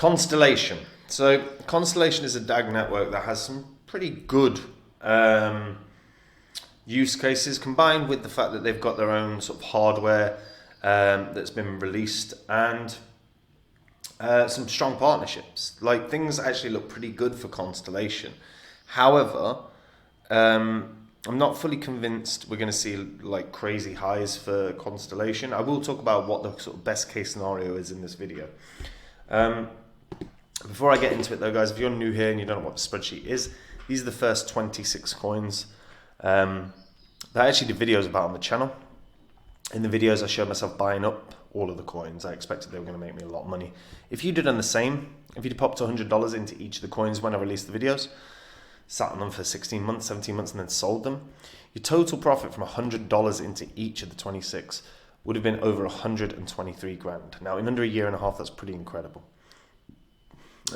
Constellation. So Constellation is a DAG network that has some pretty good use cases, combined with the fact that they've got their own sort of hardware that's been released, and some strong partnerships. Like, things actually look pretty good for Constellation. However, I'm not fully convinced we're going to see like crazy highs for Constellation. I will talk about what the sort of best case scenario is in this video. Before I get into it though, guys, if you're new here and you don't know what the spreadsheet is, these are the first 26 coins that I actually did videos about on the channel. In the videos I showed myself buying up all of the coins. I expected they were going to make me a lot of money. If you'd have done the same, if you'd popped $100 into each of the coins when I released the videos, sat on them for 16 months, 17 months, and then sold them, your total profit from $100 into each of the 26 would have been over 123 grand. Now, in under a year and a half, that's pretty incredible.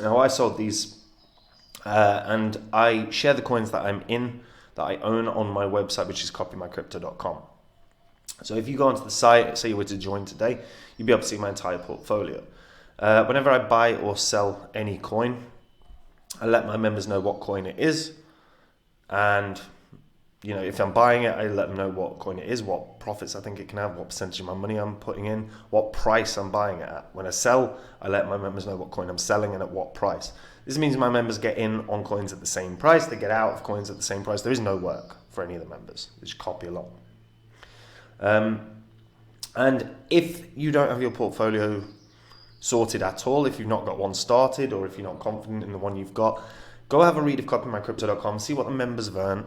Now, I sold these and I share the coins that I'm in, that I own, on my website, which is copymycrypto.com. So if you go onto the site, say you were to join today, you'd be able to see my entire portfolio. Whenever I buy or sell any coin, I let my members know what coin it is, and if I'm buying it, I let them know what coin it is, what profits I think it can have, what percentage of my money I'm putting in, what price I'm buying it at. When I sell, I let my members know what coin I'm selling and at what price. This means my members get in on coins at the same price, they get out of coins at the same price. There is no work for any of the members. They just copy along. And if you don't have your portfolio sorted at all, if you've not got one started, or if you're not confident in the one you've got, go have a read of copymycrypto.com, see what the members have earned,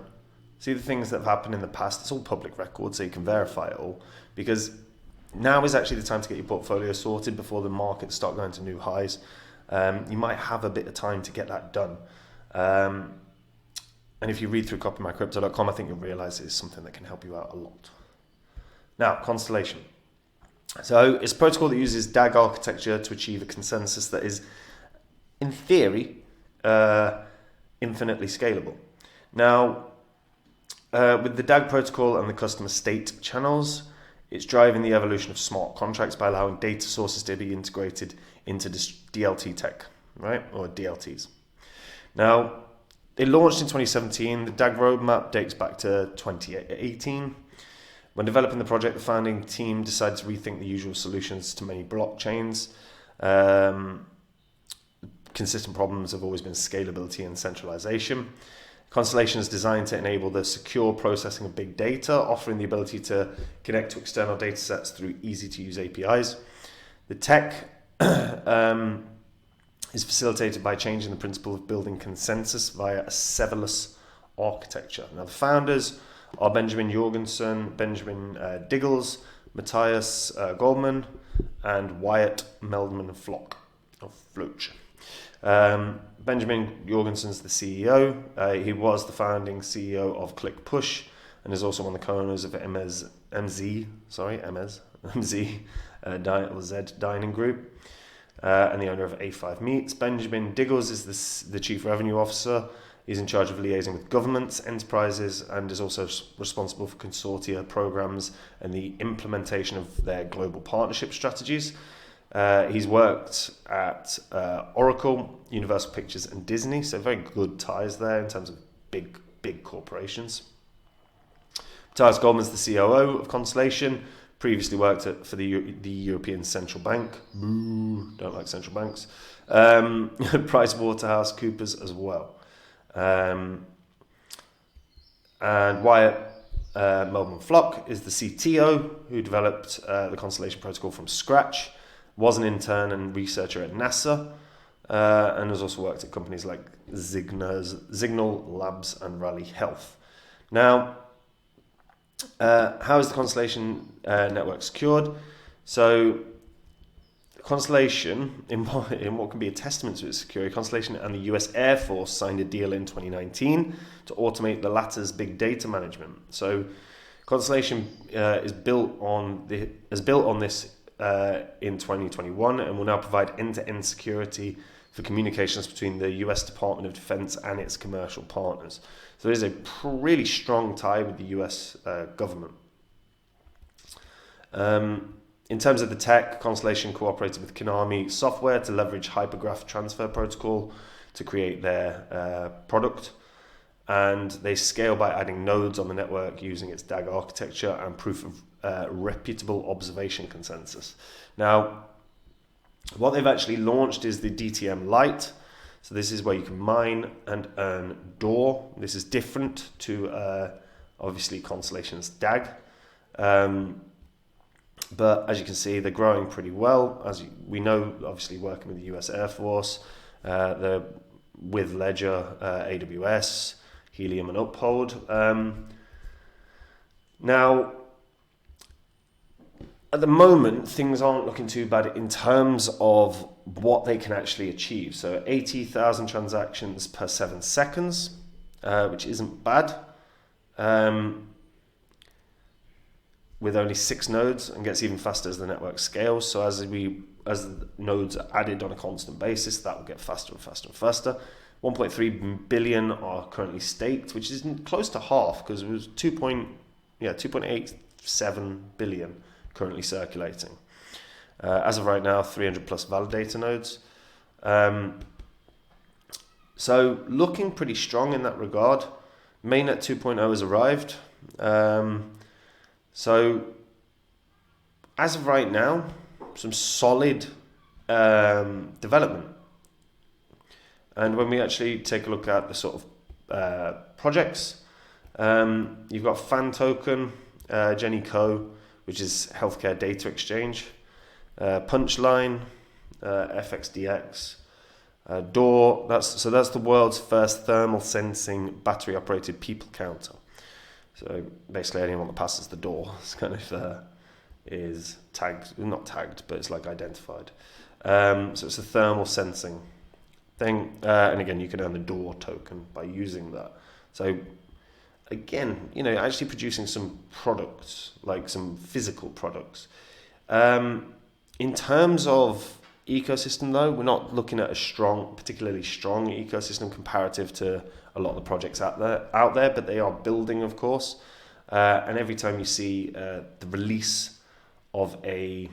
see the things that have happened in the past. It's all public record, so you can verify it all, because now is actually the time to get your portfolio sorted before the markets start going to new highs. You might have a bit of time to get that done. And if you read through copymycrypto.com, I think you'll realize it's something that can help you out a lot. Now, Constellation. So it's a protocol that uses DAG architecture to achieve a consensus that is, in theory, infinitely scalable. Now, with the DAG protocol and the customer state channels, it's driving the evolution of smart contracts by allowing data sources to be integrated into this DLT tech, right? Or DLTs. Now, it launched in 2017. The DAG roadmap dates back to 2018. When developing the project, the founding team decided to rethink the usual solutions to many blockchains. Consistent problems have always been scalability and centralization. Constellation is designed to enable the secure processing of big data, offering the ability to connect to external data sets through easy-to-use APIs. The tech is facilitated by changing the principle of building consensus via a serverless architecture. Now, the founders are Benjamin Jorgensen, Benjamin Diggles, Matthias Goldman, and Wyatt Meldman Floch. Benjamin Jorgensen's the CEO. He was the founding CEO of ClickPush and is also one of the co-owners of MZ Dining Group, and the owner of A5 Meats. Benjamin Diggles is the Chief Revenue Officer. He's in charge of liaising with governments, enterprises, and is also responsible for consortia programs and the implementation of their global partnership strategies. He's worked at Oracle, Universal Pictures, and Disney, so very good ties there in terms of big corporations. Matthias Goldman's the COO of Constellation, previously worked for the European Central Bank. Boo, don't like central banks. PricewaterhouseCoopers as well. And Wyatt Meldman Floch is the CTO, who developed the Constellation protocol from scratch, was an intern and researcher at NASA, and has also worked at companies like Signal Labs and Raleigh Health. Now, how is the Constellation network secured? So, Constellation, in what can be a testament to its security, Constellation and the US Air Force signed a deal in 2019 to automate the latter's big data management. So, Constellation is built on this in 2021 and will now provide end-to-end security for communications between the US Department of Defense and its commercial partners. So there is a really strong tie with the US government. In terms of the tech, Constellation cooperated with Konami Software to leverage Hypergraph Transfer Protocol to create their product. And they scale by adding nodes on the network using its DAG architecture and proof of reputable observation consensus. Now, what they've actually launched is the DTM Lite. So this is where you can mine and earn DOR. This is different to obviously Constellation's DAG. But as you can see, they're growing pretty well. As we know, obviously working with the US Air Force, they're with Ledger, AWS, Helium and Uphold. Now, at the moment, things aren't looking too bad in terms of what they can actually achieve. So 80,000 transactions per 7 seconds, which isn't bad, with only 6 nodes, and gets even faster as the network scales. So as nodes are added on a constant basis, that will get faster and faster and faster. 1.3 billion are currently staked, which is close to half, because it was 2.87 billion currently circulating. As of right now, 300 plus validator nodes. So looking pretty strong in that regard. Mainnet 2.0 has arrived. So as of right now, some solid development. And when we actually take a look at the sort of projects, you've got Fan Token, Jenny Co, which is healthcare data exchange, Punchline, FXDX, DOR. That's the world's first thermal sensing battery operated people counter. So basically, anyone that passes the door is kind of is tagged, not tagged, but it's like identified. So it's a thermal sensing thing, and again, you can earn the DOR token by using that. So again, actually producing some products, like some physical products. In terms of ecosystem, though, we're not looking at a particularly strong ecosystem comparative to a lot of the projects out there, but they are building, of course. And every time you see the release of a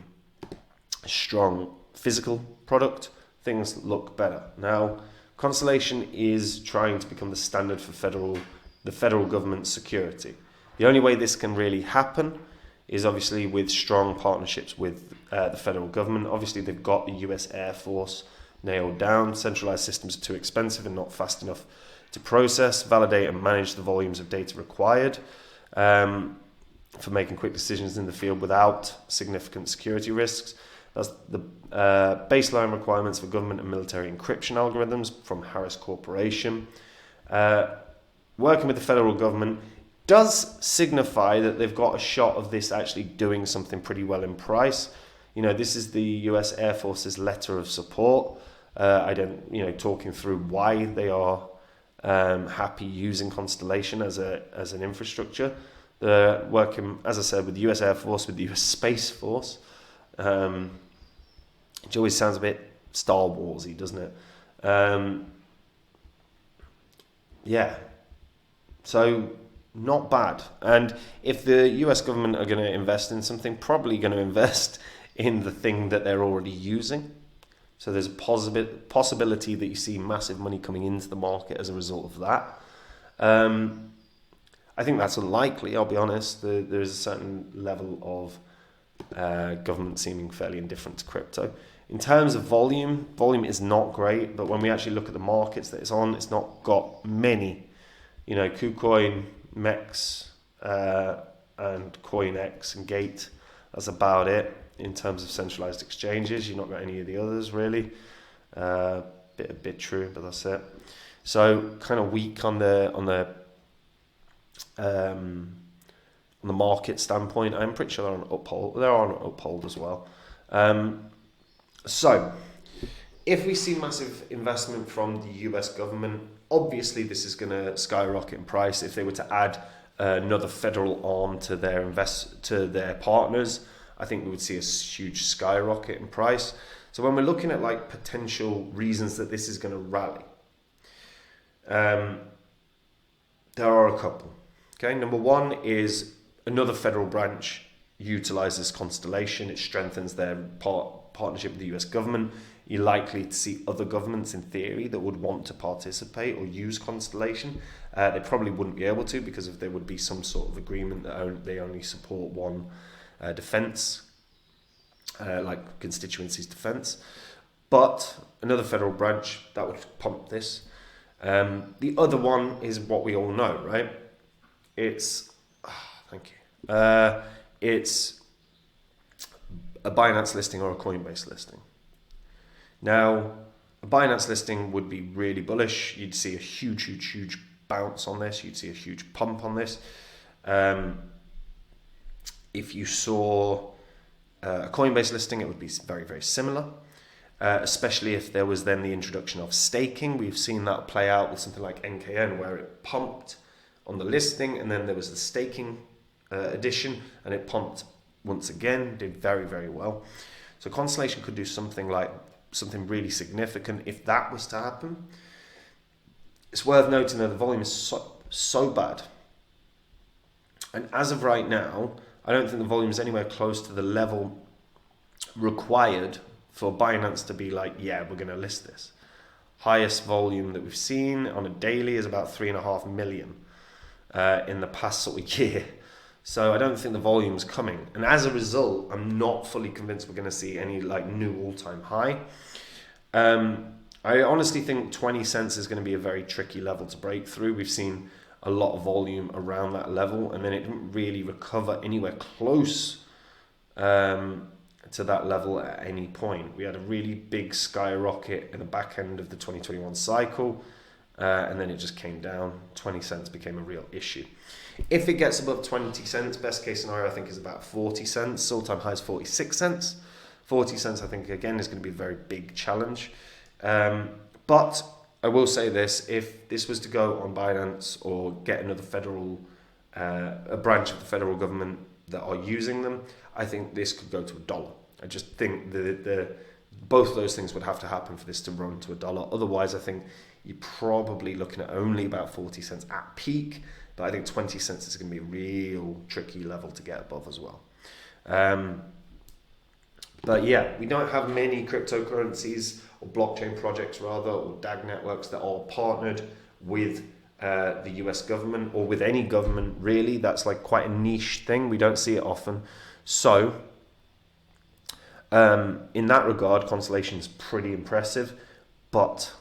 strong physical product, things look better. Now, Constellation is trying to become the standard for the federal government security. The only way this can really happen is obviously with strong partnerships with the federal government. Obviously, they've got the US Air Force nailed down. Centralized systems are too expensive and not fast enough to process, validate, and manage the volumes of data required for making quick decisions in the field without significant security risks. That's the baseline requirements for government and military encryption algorithms from Harris Corporation. Working with the federal government does signify that they've got a shot of this actually doing something pretty well in price. This is the US Air Force's letter of support. Talking through why they are happy using Constellation as an infrastructure. They're working, as I said, with the US Air Force, with the US Space Force. Which always sounds a bit Star Warsy, doesn't it? So not bad. And if the US government are going to invest in something, probably going to invest in the thing that they're already using. So there's a possibility that you see massive money coming into the market as a result of that. I think that's unlikely, I'll be honest. There's a certain level of government seeming fairly indifferent to crypto. In terms of volume is not great, but when we actually look at the markets that it's on, it's not got many. KuCoin, MEX, and CoinX and Gate, that's about it in terms of centralized exchanges. You've not got any of the others really. Bit of Bitrue, but that's it. So kind of weak on the market standpoint. I'm pretty sure they're on Uphold. They're on Uphold as well. So if we see massive investment from the US government, obviously this is going to skyrocket in price. If they were to add another federal arm to their partners, I think we would see a huge skyrocket in price. So when we're looking at like potential reasons that this is going to rally, there are a couple. Okay, number one is another federal branch utilizes Constellation. It strengthens their partnership with the US government. You're likely to see other governments, in theory, that would want to participate or use Constellation. They probably wouldn't be able to, because if there would be some sort of agreement that they only support one defence, like constituencies defence. But another federal branch that would pump this. The other one is what we all know, right? It's it's a Binance listing or a Coinbase listing. Now, a Binance listing would be really bullish. You'd see a huge bounce on this. You'd see a huge pump on this. If you saw a Coinbase listing, it would be very similar. Especially if there was then the introduction of staking. We've seen that play out with something like NKN, where it pumped on the listing, and then there was the staking edition, and it pumped once again, did very well. So Constellation could do something really significant if that was to happen. It's worth noting that the volume is so bad, and as of right now, I don't think the volume is anywhere close to the level required for Binance to be like, yeah, we're going to list this. Highest volume that we've seen on a daily is about 3.5 million in the past sort of year. So I don't think the volume's coming. And as a result, I'm not fully convinced we're going to see any like new all-time high. I honestly think 20 cents is going to be a very tricky level to break through. We've seen a lot of volume around that level, and then it didn't really recover anywhere close to that level at any point. We had a really big skyrocket in the back end of the 2021 cycle, and then it just came down. 20 cents became a real issue. If it gets above 20 cents, best case scenario I think is about 40 cents. All-time high is 46 cents. 40 cents I think again is going to be a very big challenge. But I will say this, if this was to go on Binance or get another a branch of the federal government that are using them, I think this could go to $1. I just think both those things would have to happen for this to run to $1. Otherwise, I think you're probably looking at only about 40 cents at peak, but I think 20 cents is going to be a real tricky level to get above as well. But yeah, we don't have many cryptocurrencies or blockchain projects rather, or DAG networks that are partnered with the US government or with any government really. That's like quite a niche thing. We don't see it often. So in that regard, Constellation's pretty impressive, but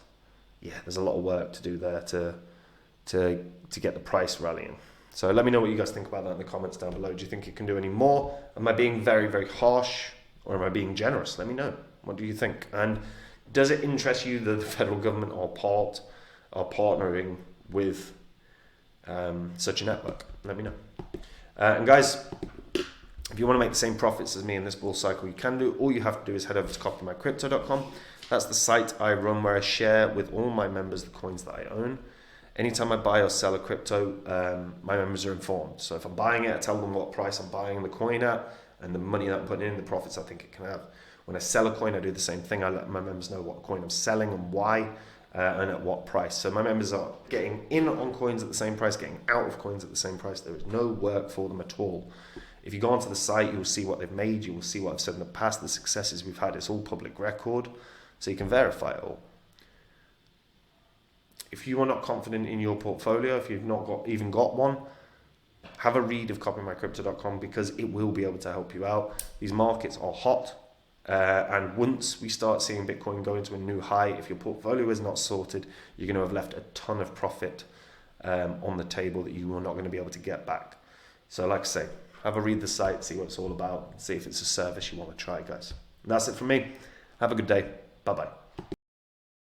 yeah, there's a lot of work to do there to get the price rallying. So let me know what you guys think about that in the comments down below. Do you think it can do any more? Am I being very harsh, or am I being generous? Let me know. What do you think? And does it interest you that the federal government are partnering with such a network? Let me know. And guys, if you want to make the same profits as me in this bull cycle, you can do. All you have to do is head over to copymycrypto.com. That's the site I run where I share with all my members the coins that I own. Anytime I buy or sell a crypto, my members are informed. So if I'm buying it, I tell them what price I'm buying the coin at and the money that I'm putting in, the profits I think it can have. When I sell a coin, I do the same thing. I let my members know what coin I'm selling and why, and at what price. So my members are getting in on coins at the same price, getting out of coins at the same price. There is no work for them at all. If you go onto the site, you will see what they've made. You will see what I've said in the past, the successes we've had. It's all public record, so you can verify it all. If you are not confident in your portfolio, if you've not even got one, have a read of copymycrypto.com, because it will be able to help you out. These markets are hot, and once we start seeing Bitcoin go into a new high, if your portfolio is not sorted, you're going to have left a ton of profit on the table that you are not going to be able to get back. So like I say, have a read the site, see what it's all about, see if it's a service you want to try, guys. And that's it from me. Have a good day. Bye-bye.